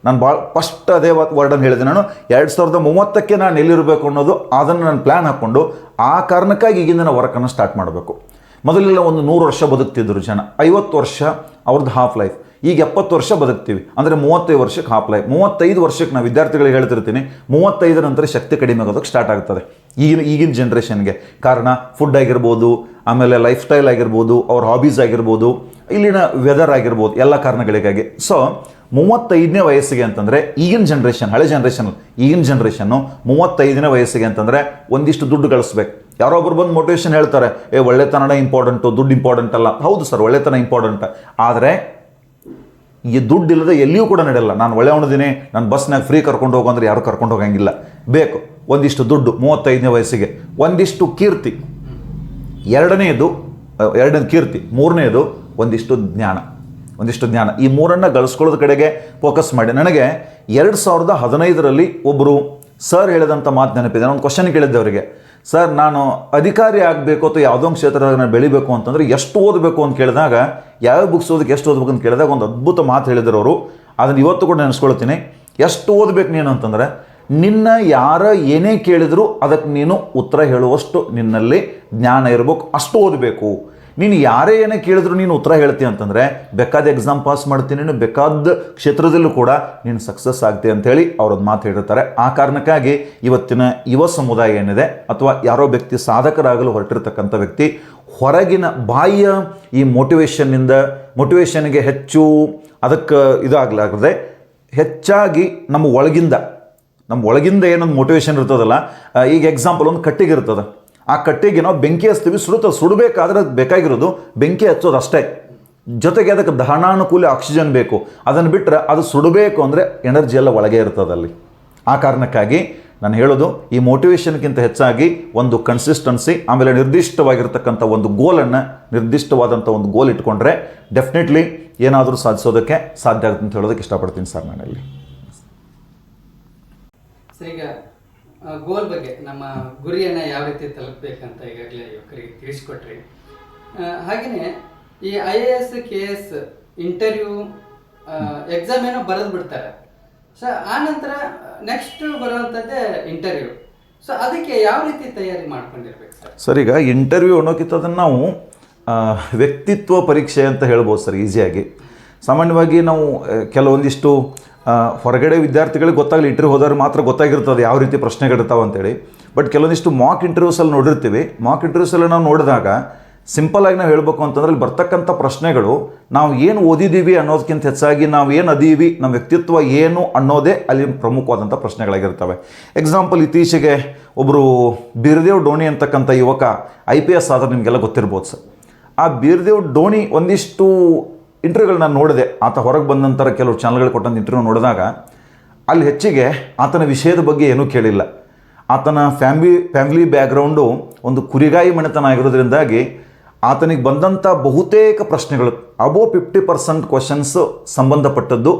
Speaker 1: ನಾನು ಭಾಳ ಫಸ್ಟ್ ಅದೇ ವರ್ಡನ್ನು ಹೇಳಿದೆ, ನಾನು 2030ಕ್ಕೆ ನಾನು ಎಲ್ಲಿರಬೇಕು ಅನ್ನೋದು ಅದನ್ನು ನಾನು ಪ್ಲ್ಯಾನ್ ಹಾಕ್ಕೊಂಡು ಆ ಕಾರಣಕ್ಕಾಗಿ ಈಗಿಂದ ನಾನು ವರ್ಕನ್ನು ಸ್ಟಾರ್ಟ್ ಮಾಡಬೇಕು. ಮೊದಲೆಲ್ಲ ಒಂದು 100 ವರ್ಷ ಬದುಕ್ತಿದ್ರು ಜನ, 50 ವರ್ಷ ಅವ್ರದ್ದು ಹಾಫ್ ಲೈಫ್. ಈಗ 70 ವರ್ಷ ಬದುಕ್ತೀವಿ ಅಂದರೆ 35 ವರ್ಷಕ್ಕೆ ಹಾಫ್ ಲೈಫ್. 35 ವರ್ಷಕ್ಕೆ ನಾವು ವಿದ್ಯಾರ್ಥಿಗಳಿಗೆ ಹೇಳ್ತಿರ್ತೀನಿ, 35 ನಂತರ ಶಕ್ತಿ ಕಡಿಮೆ ಆಗೋದಕ್ಕೆ ಸ್ಟಾರ್ಟ್ ಆಗ್ತದೆ ಈಗಿನ ಜನ್ರೇಷನ್ಗೆ. ಕಾರಣ ಫುಡ್ ಆಗಿರ್ಬೋದು, ಆಮೇಲೆ ಲೈಫ್ ಸ್ಟೈಲ್ ಆಗಿರ್ಬೋದು, ಅವ್ರ ಹಾಬೀಸ್ ಆಗಿರ್ಬೋದು, ಇಲ್ಲಿನ ವೆದರ್ ಆಗಿರ್ಬೋದು, ಎಲ್ಲ ಕಾರಣಗಳಿಗಾಗಿ. ಸೊ 35ನೇ ವಯಸ್ಸಿಗೆ ಅಂತಂದರೆ ಈಗಿನ ಜನ್ರೇಷನ್, ಹಳೆ ಜನ್ರೇಷನ್, ಈಗಿನ ಜನ್ರೇಷನ್ನು 35ನೇ ವಯಸ್ಸಿಗೆ ಅಂತಂದರೆ ಒಂದಿಷ್ಟು ದುಡ್ಡು ಗಳಿಸ್ಬೇಕು. ಯಾರೋ ಒಬ್ರು ಬಂದು ಮೋಟಿವೇಶನ್ ಹೇಳ್ತಾರೆ, ಒಳ್ಳೆತನ ಇಂಪಾರ್ಟೆಂಟು, ದುಡ್ಡು ಇಂಪಾರ್ಟೆಂಟ್ ಅಲ್ಲ. ಹೌದು ಸರ್, ಒಳ್ಳೆತನ ಇಂಪಾರ್ಟೆಂಟ್. ಆದರೆ ಈ ದುಡ್ಡು ಇಲ್ಲದೆ ಎಲ್ಲಿಯೂ ಕೂಡ ನಡೆಯಲ್ಲ. ನಾನು ಒಳ್ಳೆ ಉಣಿದೀನಿ, ನಾನು ಬಸ್ನಾಗ ಫ್ರೀ ಕರ್ಕೊಂಡು ಹೋಗು ಅಂದರೆ ಯಾರು ಕರ್ಕೊಂಡು ಹೋಗಂಗಿಲ್ಲ. ಬೇಕು ಒಂದಿಷ್ಟು ದುಡ್ಡು 35ನೇ ವಯಸ್ಸಿಗೆ, ಒಂದಿಷ್ಟು ಕೀರ್ತಿ, ಎರಡನೇದು ಕೀರ್ತಿ, ಮೂರನೇದು ಒಂದಿಷ್ಟು ಜ್ಞಾನ. ಈ ಮೂರನ್ನು ಗಳಿಸ್ಕೊಳ್ಳೋದ ಕಡೆಗೆ ಫೋಕಸ್ ಮಾಡಿ. ನನಗೆ 2015ರಲ್ಲಿ ಒಬ್ಬರು ಸರ್ ಹೇಳಿದಂಥ ಮಾತು ನೆನಪಿದೆ. ನಾನು ಒಂದು ಕ್ವಶನ್ ಕೇಳಿದ್ದೆ ಅವರಿಗೆ, ಸರ್ ನಾನು ಅಧಿಕಾರಿ ಆಗಬೇಕು ಅಥವಾ ಯಾವುದೋ ಒಂದು ಕ್ಷೇತ್ರದಾಗ ನಾನು ಬೆಳಿಬೇಕು ಅಂತಂದರೆ ಎಷ್ಟು ಓದಬೇಕು ಅಂತ ಕೇಳಿದಾಗ, ಯಾವ ಬುಕ್ಸ್ ಓದಕ್ಕೆ ಎಷ್ಟು ಓದಬೇಕು ಅಂತ ಕೇಳಿದಾಗ ಒಂದು ಅದ್ಭುತ ಮಾತು ಹೇಳಿದ್ರು ಅವರು. ಅದನ್ನು ಇವತ್ತು ಕೂಡ ನೆನೆಸ್ಕೊಳ್ತೀನಿ. ಎಷ್ಟು ಓದಬೇಕು ನೀನು ಅಂತಂದರೆ, ನಿನ್ನ ಯಾರ ಏನೇ ಕೇಳಿದರೂ ಅದಕ್ಕೆ ನೀನು ಉತ್ತರ ಹೇಳುವಷ್ಟು ನಿನ್ನಲ್ಲಿ ಜ್ಞಾನ ಇರಬೇಕು, ಅಷ್ಟು ಓದಬೇಕು. ನೀನು ಯಾರೇ ಏನೇ ಕೇಳಿದ್ರು ನೀನು ಉತ್ತರ ಹೇಳ್ತೀಯ ಅಂತಂದರೆ ಬೇಕಾದ ಎಕ್ಸಾಮ್ ಪಾಸ್ ಮಾಡ್ತೀನಿ, ನೀನು ಬೇಕಾದ ಕ್ಷೇತ್ರದಲ್ಲೂ ಕೂಡ ನೀನು ಸಕ್ಸಸ್ ಆಗ್ತೀಯ ಅಂತೇಳಿ ಅವರೊಂದು ಮಾತು ಹೇಳಿರ್ತಾರೆ. ಆ ಕಾರಣಕ್ಕಾಗಿ ಇವತ್ತಿನ ಯುವ ಸಮುದಾಯ ಏನಿದೆ, ಅಥವಾ ಯಾರೋ ವ್ಯಕ್ತಿ ಸಾಧಕರಾಗಲು ಹೊರಟಿರ್ತಕ್ಕಂಥ ವ್ಯಕ್ತಿ ಹೊರಗಿನ ಬಾಹ್ಯ ಈ ಮೋಟಿವೇಶನ್ಗೆ ಹೆಚ್ಚು ಅದಕ್ಕೆ ಇದಾಗಲಾಗದೆ, ಹೆಚ್ಚಾಗಿ ನಮ್ಮ ಒಳಗಿಂದ ಏನೊಂದು ಮೋಟಿವೇಶನ್ ಇರ್ತದಲ್ಲ. ಈಗ ಎಕ್ಸಾಂಪಲ್ ಒಂದು ಕಟ್ಟಿಗೆ ಇರ್ತದೆ, ಆ ಕಟ್ಟಿಗೆ ನಾವು ಬೆಂಕಿ ಹಚ್ತೀವಿ, ಸುಡಬೇಕಾದ್ರೆ ಅದಕ್ಕೆ ಬೇಕಾಗಿರೋದು ಬೆಂಕಿ ಹಚ್ಚೋದು ಅಷ್ಟೇ. ಜೊತೆಗೆ ಅದಕ್ಕೆ ದಹನಾನುಕೂಲ ಆಕ್ಸಿಜನ್ ಬೇಕು. ಅದನ್ನು ಬಿಟ್ಟರೆ ಅದು ಸುಡಬೇಕು ಅಂದರೆ ಎನರ್ಜಿ ಎಲ್ಲ ಒಳಗೆ ಇರ್ತದಲ್ಲಿ. ಆ ಕಾರಣಕ್ಕಾಗಿ ನಾನು ಹೇಳೋದು, ಈ ಮೋಟಿವೇಶನ್ಗಿಂತ ಹೆಚ್ಚಾಗಿ ಒಂದು ಕನ್ಸಿಸ್ಟೆನ್ಸಿ, ಆಮೇಲೆ ನಿರ್ದಿಷ್ಟವಾದಂಥ ಒಂದು ಗೋಲ್ ಇಟ್ಕೊಂಡ್ರೆ ಡೆಫಿನೆಟ್ಲಿ ಏನಾದರೂ ಸಾಧಿಸೋದಕ್ಕೆ ಸಾಧ್ಯ ಆಗುತ್ತೆ ಅಂತ ಹೇಳೋದಕ್ಕೆ ಇಷ್ಟಪಡ್ತೀನಿ ಸರ್ ನಾನಲ್ಲಿ.
Speaker 2: ಈಗ ಗೋಲ್ ಬಗ್ಗೆ, ನಮ್ಮ ಗುರಿಯನ್ನು ಯಾವ ರೀತಿ ತಲುಪಬೇಕಂತ ಈಗಾಗಲೇ ಯುವಕರಿಗೆ ತಿಳಿಸ್ಕೊಟ್ರಿ. ಹಾಗೆಯೇ ಈ IAS KS ಇಂಟರ್ವ್ಯೂ ಎಕ್ಸಾಮ್ ಏನೋ ಬರೆದು ಬಿಡ್ತಾರೆ. ಸೊ ಆ ನಂತರ ನೆಕ್ಸ್ಟ್ ಬರುವಂಥದ್ದೇ ಇಂಟರ್ವ್ಯೂ. ಸೊ ಅದಕ್ಕೆ ಯಾವ ರೀತಿ ತಯಾರಿ ಮಾಡ್ಕೊಂಡಿರ್ಬೇಕು ಸರ್?
Speaker 1: ಸರ್, ಈಗ ಇಂಟರ್ವ್ಯೂ ಅನ್ನೋಕ್ಕಿಂತ ಅದನ್ನು ನಾವು ವ್ಯಕ್ತಿತ್ವ ಪರೀಕ್ಷೆ ಅಂತ ಹೇಳ್ಬೋದು ಸರ್. ಈಸಿಯಾಗಿ ಸಾಮಾನ್ಯವಾಗಿ ನಾವು ಕೆಲವೊಂದಿಷ್ಟು ಹೊರಗಡೆ ವಿದ್ಯಾರ್ಥಿಗಳಿಗೆ ಗೊತ್ತಾಗಲಿ, ಇಂಟರ್ವ್ಯೂ ಹೋದವ್ರು ಮಾತ್ರ ಗೊತ್ತಾಗಿರ್ತದೆ ಯಾವ ರೀತಿ ಪ್ರಶ್ನೆಗಳಿರ್ತಾವೆ ಅಂತೇಳಿ. ಬಟ್ ಕೆಲವೊಂದಿಷ್ಟು ಮಾಕ್ ಇಂಟರ್ವ್ಯೂಸಲ್ಲಿ ನೋಡಿರ್ತೀವಿ. ಮಾಕ್ ಇಂಟರ್ವ್ಯೂಸಲ್ಲಿ ನಾವು ನೋಡಿದಾಗ ಸಿಂಪಲ್ಲಾಗಿ ನಾವು ಹೇಳಬೇಕು ಅಂತಂದ್ರೆ ಅಲ್ಲಿ ಬರ್ತಕ್ಕಂಥ ಪ್ರಶ್ನೆಗಳು ನಾವು ಏನು ಓದಿದ್ದೀವಿ ಅನ್ನೋದಕ್ಕಿಂತ ಹೆಚ್ಚಾಗಿ ನಾವು ಏನು ಅದೀವಿ, ನಮ್ಮ ವ್ಯಕ್ತಿತ್ವ ಏನು ಅನ್ನೋದೇ ಅಲ್ಲಿ ಪ್ರಮುಖವಾದಂಥ ಪ್ರಶ್ನೆಗಳಾಗಿರ್ತವೆ. ಎಕ್ಸಾಂಪಲ್, ಇತ್ತೀಚೆಗೆ ಒಬ್ಬರು ಬೀರ್ದೇವ್ ಡೋಣಿ ಅಂತಕ್ಕಂಥ ಯುವಕ IPS ಆದ್ರೆ ನಿಮಗೆಲ್ಲ ಗೊತ್ತಿರ್ಬೋದು ಸರ್. ಆ ಬೀರ್ದೇವ್ ಡೋಣಿ ಒಂದಿಷ್ಟು ಇಂಟರ್ವ್ಯೂಗಳು ನಾನು ನೋಡಿದೆ. ಆತ ಹೊರಗೆ ಬಂದ ನಂತರ ಕೆಲವು ಚಾನಲ್ಗಳು ಕೊಟ್ಟಂಥ ಇಂಟರ್ವ್ಯೂ ನೋಡಿದಾಗ ಅಲ್ಲಿ ಹೆಚ್ಚಿಗೆ ಆತನ ವಿಷಯದ ಬಗ್ಗೆ ಏನೂ ಕೇಳಿಲ್ಲ. ಆತನ ಫ್ಯಾಮಿಲಿ ಬ್ಯಾಕ್ಗ್ರೌಂಡು ಒಂದು ಕುರಿಗಾಯಿ ಮನೆತನ ಆಗಿರೋದ್ರಿಂದಾಗಿ ಆತನಿಗೆ ಬಂದಂಥ ಬಹುತೇಕ ಪ್ರಶ್ನೆಗಳು ಅಬೋ 50% ಕ್ವಶನ್ಸ್ ಸಂಬಂಧಪಟ್ಟದ್ದು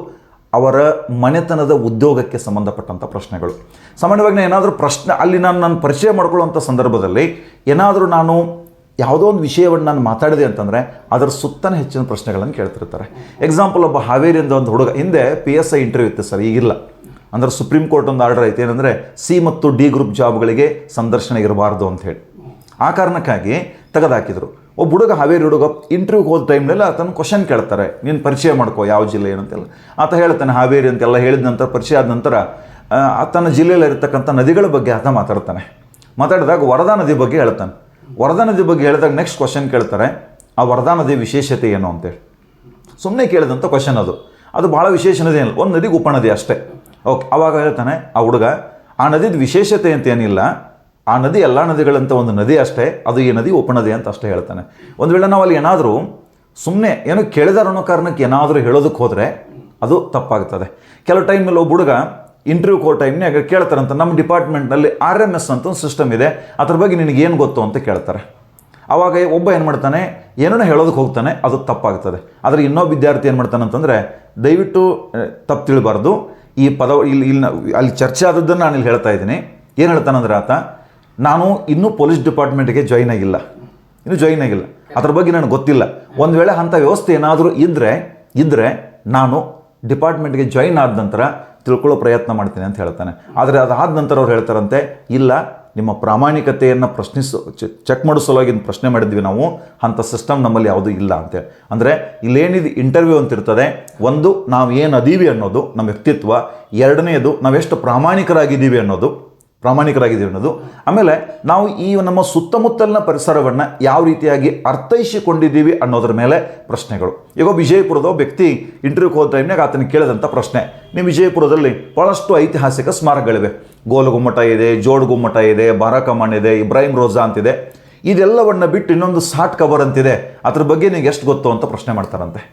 Speaker 1: ಅವರ ಮನೆತನದ ಉದ್ಯೋಗಕ್ಕೆ ಸಂಬಂಧಪಟ್ಟಂಥ ಪ್ರಶ್ನೆಗಳು. ಸಾಮಾನ್ಯವಾಗಿ ನಾನು ಏನಾದರೂ ಪ್ರಶ್ನೆ ಅಲ್ಲಿ ನಾನು ಪರಿಚಯ ಮಾಡ್ಕೊಳ್ಳುವಂಥ ಸಂದರ್ಭದಲ್ಲಿ ಏನಾದರೂ ನಾನು ಯಾವುದೋ ಒಂದು ವಿಷಯವನ್ನು ನಾನು ಮಾತಾಡಿದೆ ಅಂತಂದರೆ ಅದರ ಸುತ್ತನೇ ಹೆಚ್ಚಿನ ಪ್ರಶ್ನೆಗಳನ್ನು ಕೇಳ್ತಿರ್ತಾರೆ. ಎಕ್ಸಾಂಪಲ್, ಒಬ್ಬ ಹಾವೇರಿಯಿಂದ ಒಂದು ಹುಡುಗ, ಹಿಂದೆ PSI ಇಂಟರ್ವ್ಯೂ ಇತ್ತು ಸರ್, ಈಗಿಲ್ಲ. ಅಂದರೆ ಸುಪ್ರೀಂ ಕೋರ್ಟ್ ಒಂದು ಆರ್ಡರ್ ಐತೆ, ಏನಂದರೆ C ಮತ್ತು D ಗ್ರೂಪ್ ಜಾಬ್ಗಳಿಗೆ ಸಂದರ್ಶನ ಇರಬಾರ್ದು ಅಂಥೇಳಿ. ಆ ಕಾರಣಕ್ಕಾಗಿ ತೆಗೆದುಹಾಕಿದ್ರು. ಒಬ್ಬ ಹುಡುಗ, ಹಾವೇರಿ ಹುಡುಗ, ಇಂಟರ್ವ್ಯೂಗೆ ಹೋದ ಟೈಮ್ನೆಲ್ಲ ಆತನ ಕ್ವಶನ್ ಕೇಳ್ತಾರೆ, ನೀನು ಪರಿಚಯ ಮಾಡ್ಕೋ ಯಾವ ಜಿಲ್ಲೆ ಏನಂತೆಲ್ಲ. ಆತ ಹೇಳ್ತಾನೆ ಹಾವೇರಿ ಅಂತೆಲ್ಲ ಹೇಳಿದ ನಂತರ, ಪರಿಚಯ ಆದ ನಂತರ ಆತನ ಜಿಲ್ಲೆಯಲ್ಲಿ ಇರತಕ್ಕಂಥ ನದಿಗಳ ಬಗ್ಗೆ ಆತ ಮಾತಾಡಿದಾಗ ವರದಾ ನದಿ ಬಗ್ಗೆ ಹೇಳ್ತಾನೆ. ವರದಾ ನದಿ ಬಗ್ಗೆ ಹೇಳಿದಾಗ ನೆಕ್ಸ್ಟ್ ಕ್ವಶನ್ ಕೇಳ್ತಾರೆ, ಆ ವರದಾ ನದಿ ವಿಶೇಷತೆ ಏನು ಅಂತೇಳಿ. ಸುಮ್ಮನೆ ಕೇಳಿದಂಥ ಕ್ವಶನ್ ಅದು ಭಾಳ ವಿಶೇಷತೆ ಏನಿಲ್ಲ, ಒಂದು ನದಿಗೆ ಉಪನದಿ ಅಷ್ಟೇ. ಓಕೆ, ಆವಾಗ ಹೇಳ್ತಾನೆ ಆ ಹುಡುಗ, ಆ ನದಿದ ವಿಶೇಷತೆ ಅಂತ ಏನಿಲ್ಲ, ಆ ನದಿ ಎಲ್ಲ ನದಿಗಳಂತ ಒಂದು ನದಿ ಅಷ್ಟೇ, ಅದು ಈ ನದಿ ಉಪನದಿ ಅಂತ ಅಷ್ಟೇ ಹೇಳ್ತಾನೆ. ಒಂದು ವೇಳೆ ನಾವು ಅಲ್ಲಿ ಏನಾದರೂ ಸುಮ್ಮನೆ ಏನೋ ಕೇಳಿದಾರ ಅನ್ನೋ ಕಾರಣಕ್ಕೆ ಏನಾದರೂ ಹೇಳೋದಕ್ಕೆ ಹೋದರೆ ಅದು ತಪ್ಪಾಗ್ತದೆ. ಕೆಲವು ಟೈಮಲ್ಲಿ ಒಬ್ಬ ಹುಡುಗ ಇಂಟರ್ವ್ಯೂ ಕೋ ಟೈಮ್ನಾಗ ಕೇಳ್ತಾರಂತ, ನಮ್ಮ ಡಿಪಾರ್ಟ್ಮೆಂಟ್ನಲ್ಲಿ RMS ಅಂತ ಒಂದು ಸಿಸ್ಟಮ್ ಇದೆ, ಅದ್ರ ಬಗ್ಗೆ ನಿನಗೇನು ಗೊತ್ತು ಅಂತ ಕೇಳ್ತಾರೆ. ಆವಾಗ ಒಬ್ಬ ಏನು ಮಾಡ್ತಾನೆ, ಏನೋ ಹೇಳೋದಕ್ಕೆ ಹೋಗ್ತಾನೆ, ಅದು ತಪ್ಪಾಗ್ತದೆ. ಆದರೆ ಇನ್ನೊಬ್ಬ ವಿದ್ಯಾರ್ಥಿ ಏನು ಮಾಡ್ತಾನೆ ಅಂತಂದರೆ, ದಯವಿಟ್ಟು ತಪ್ಪು ತಿಳಿಬಾರ್ದು, ಈ ಪದ ಅಲ್ಲಿ ಚರ್ಚೆ ಆದದ್ದನ್ನು ನಾನು ಇಲ್ಲಿ ಹೇಳ್ತಾ ಇದ್ದೀನಿ. ಏನು ಹೇಳ್ತಾನಂದ್ರೆ ಆತ, ನಾನು ಇನ್ನೂ ಪೊಲೀಸ್ ಡಿಪಾರ್ಟ್ಮೆಂಟ್ಗೆ ಜಾಯ್ನ್ ಆಗಿಲ್ಲ, ಅದ್ರ ಬಗ್ಗೆ ನನಗೆ ಗೊತ್ತಿಲ್ಲ. ಒಂದು ವೇಳೆ ಅಂಥ ವ್ಯವಸ್ಥೆ ಏನಾದರೂ ಇದ್ದರೆ ನಾನು ಡಿಪಾರ್ಟ್ಮೆಂಟ್ಗೆ ಜಾಯ್ನ್ ಆದ ನಂತರ ತಿಳ್ಕೊಳ್ಳೋ ಪ್ರಯತ್ನ ಮಾಡ್ತೀನಿ ಅಂತ ಹೇಳ್ತಾನೆ. ಆದರೆ ಅದಾದ ನಂತರ ಅವ್ರು ಹೇಳ್ತಾರಂತೆ, ಇಲ್ಲ, ನಿಮ್ಮ ಪ್ರಾಮಾಣಿಕತೆಯನ್ನು ಚೆಕ್ ಮಾಡೋ ಸಲುವಾಗಿ ಪ್ರಶ್ನೆ ಮಾಡಿದ್ವಿ ನಾವು. ಅಂಥ ಸಿಸ್ಟಮ್ ನಮ್ಮಲ್ಲಿ ಯಾವುದೂ ಇಲ್ಲ ಅಂತೇಳಿ. ಅಂದರೆ ಇಲ್ಲೇನಿದು ಇಂಟರ್ವ್ಯೂ ಅಂತಿರ್ತದೆ, ಒಂದು ನಾವು ಏನು ಅದೀವಿ ಅನ್ನೋದು ನಮ್ಮ ವ್ಯಕ್ತಿತ್ವ, ಎರಡನೇದು ನಾವೆಷ್ಟು ಪ್ರಾಮಾಣಿಕರಾಗಿದ್ದೀವಿ ಅನ್ನೋದು, ಆಮೇಲೆ ನಾವು ಈ ನಮ್ಮ ಸುತ್ತಮುತ್ತಲಿನ ಪರಿಸರವನ್ನು ಯಾವ ರೀತಿಯಾಗಿ ಅರ್ಥೈಸಿಕೊಂಡಿದ್ದೀವಿ ಅನ್ನೋದ್ರ ಮೇಲೆ ಪ್ರಶ್ನೆಗಳು. ಈಗ ವಿಜಯಪುರದ ವ್ಯಕ್ತಿ ಇಂಟರ್ವ್ಯೂಗೆ ಹೋದ ಟೈಮ್ನಾಗ ಆತನಿಗೆ ಕೇಳಿದಂಥ ಪ್ರಶ್ನೆ, ನೀವು ವಿಜಯಪುರದಲ್ಲಿ ಭಾಳಷ್ಟು ಐತಿಹಾಸಿಕ ಸ್ಮಾರಕಗಳಿವೆ, ಗೋಲಗುಮ್ಮಟ ಇದೆ, ಜೋಡ್ ಗುಮ್ಮಟ ಇದೆ, ಬಾರಾಕಮಾನ್ ಇದೆ, ಇಬ್ರಾಹಿಂ ರೋಜಾ ಅಂತಿದೆ, ಇದೆಲ್ಲವನ್ನು ಬಿಟ್ಟು ಇನ್ನೊಂದು ಸಾಟ್ ಕಬರ್ ಅಂತಿದೆ, ಅದ್ರ ಬಗ್ಗೆ ನಿಮಗೆ ಎಷ್ಟು ಗೊತ್ತು ಅಂತ ಪ್ರಶ್ನೆ ಮಾಡ್ತಾರಂತೆ.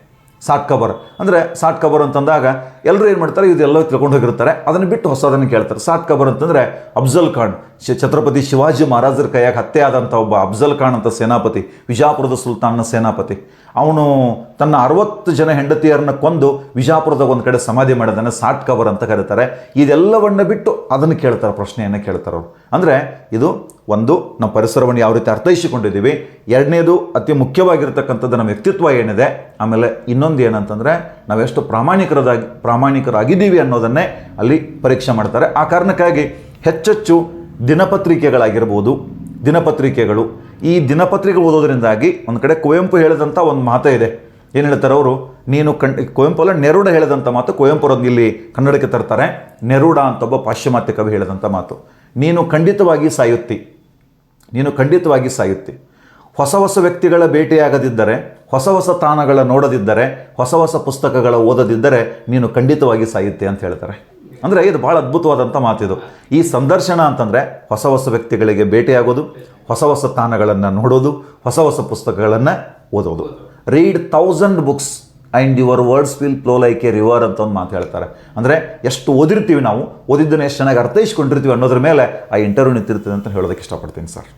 Speaker 1: ಸಾಟ್ ಕಬರ್ ಅಂದರೆ, ಸಾಟ್ ಕಬರ್ ಅಂತಂದಾಗ ಎಲ್ಲರೂ ಏನು ಮಾಡ್ತಾರೆ, ಇದೆಲ್ಲ ತಿಳ್ಕೊಂಡು ಹೋಗಿರ್ತಾರೆ, ಅದನ್ನು ಬಿಟ್ಟು ಹೊಸದನ್ನು ಕೇಳ್ತಾರೆ. ಸಾಟ್ ಕಬರ್ ಅಂತಂದರೆ ಅಫ್ಜಲ್ ಖಾನ್, ಛತ್ರಪತಿ ಶಿವಾಜಿ ಮಹಾರಾಜರ ಕೈಯಾಗ ಹತ್ಯೆ ಆದಂಥ ಒಬ್ಬ ಅಫ್ಜಲ್ ಖಾನ್ ಅಂತ ಸೇನಾಪತಿ, ವಿಜಾಪುರದ ಸುಲ್ತಾನ್ನ ಸೇನಾಪತಿ, ಅವನು ತನ್ನ 60 ಜನ ಹೆಂಡತಿಯರನ್ನ ಕೊಂದು ವಿಜಾಪುರದಾಗ ಒಂದು ಕಡೆ ಸಮಾಧಿ ಮಾಡಿದಾನೆ, ಸಾಟ್ ಕಬರ್ ಅಂತ ಕರೀತಾರೆ. ಇದೆಲ್ಲವನ್ನು ಬಿಟ್ಟು ಅದನ್ನು ಕೇಳ್ತಾರೆ, ಪ್ರಶ್ನೆಯನ್ನು ಕೇಳ್ತಾರೆ ಅವರು. ಅಂದರೆ ಇದು ಒಂದು, ನಮ್ಮ ಪರಿಸರವನ್ನು ಯಾವ ರೀತಿ ಅರ್ಥೈಸಿಕೊಂಡಿದ್ದೀವಿ, ಎರಡನೇದು ಅತಿ ಮುಖ್ಯವಾಗಿರ್ತಕ್ಕಂಥದ್ದು ನಮ್ಮ ವ್ಯಕ್ತಿತ್ವ ಏನಿದೆ, ಆಮೇಲೆ ಇನ್ನೊಂದು ಏನಂತಂದರೆ ನಾವೆಷ್ಟು ಪ್ರಾಮಾಣಿಕರಾಗಿದ್ದೀವಿ ಅನ್ನೋದನ್ನೇ ಅಲ್ಲಿ ಪರೀಕ್ಷೆ ಮಾಡ್ತಾರೆ. ಆ ಕಾರಣಕ್ಕಾಗಿ ಹೆಚ್ಚೆಚ್ಚು ದಿನಪತ್ರಿಕೆಗಳು ಈ ದಿನಪತ್ರಿಕೆ ಓದೋದ್ರಿಂದಾಗಿ ಒಂದು ಕಡೆ ಕುವೆಂಪು ಹೇಳಿದಂಥ ಒಂದು ಮಾತು ಇದೆ. ಏನು ಹೇಳ್ತಾರೆ ಅವರು, ನೀನು ಕುವೆಂಪು ಅಲ್ಲ, ನೆರೂಡ ಹೇಳಿದಂಥ ಮಾತು, ಕುವೆಂಪುರದ್ದು ಇಲ್ಲಿ ಕನ್ನಡಕ್ಕೆ ತರ್ತಾರೆ. ನೆರೂಡ ಅಂತ ಒಬ್ಬ ಪಾಶ್ಚಿಮಾತ್ಯ ಕವಿ ಹೇಳಿದಂಥ ಮಾತು, ನೀನು ಖಂಡಿತವಾಗಿ ಸಾಯುತ್ತಿ. ಹೊಸ ವ್ಯಕ್ತಿಗಳ ಭೇಟಿಯಾಗದಿದ್ದರೆ, ಹೊಸ ತಾಣಗಳ ನೋಡದಿದ್ದರೆ, ಹೊಸ ಪುಸ್ತಕಗಳ ಓದದಿದ್ದರೆ ನೀನು ಖಂಡಿತವಾಗಿ ಸಾಯುತ್ತೆ ಅಂತ ಹೇಳ್ತಾರೆ. ಅಂದರೆ ಇದು ಭಾಳ ಅದ್ಭುತವಾದಂಥ ಮಾತಿದು. ಈ ಸಂದರ್ಶನ ಅಂತಂದರೆ ಹೊಸ ವ್ಯಕ್ತಿಗಳಿಗೆ ಭೇಟಿಯಾಗೋದು, ಹೊಸ ತಾಣಗಳನ್ನು ನೋಡೋದು, ಹೊಸ ಪುಸ್ತಕಗಳನ್ನು ಓದೋದು. Read 1000 books and your words will flow like A river ಅಂತ ಒಂದು ಮಾತು ಹೇಳ್ತಾರೆ. ಅಂದರೆ ಎಷ್ಟು ಓದಿರ್ತೀವಿ ನಾವು, ಓದಿದ್ದನ್ನು ಎಷ್ಟು ಚೆನ್ನಾಗಿ ಅರ್ಥೈಸ್ಕೊಂಡಿರ್ತೀವಿ ಅನ್ನೋದ್ರ ಮೇಲೆ ಆ ಇಂಟರ್ವ್ಯೂ ನಿಂತಿರ್ತದೆ ಅಂತ ಹೇಳೋದಕ್ಕೆ ಇಷ್ಟಪಡ್ತೀನಿ ಸರ್.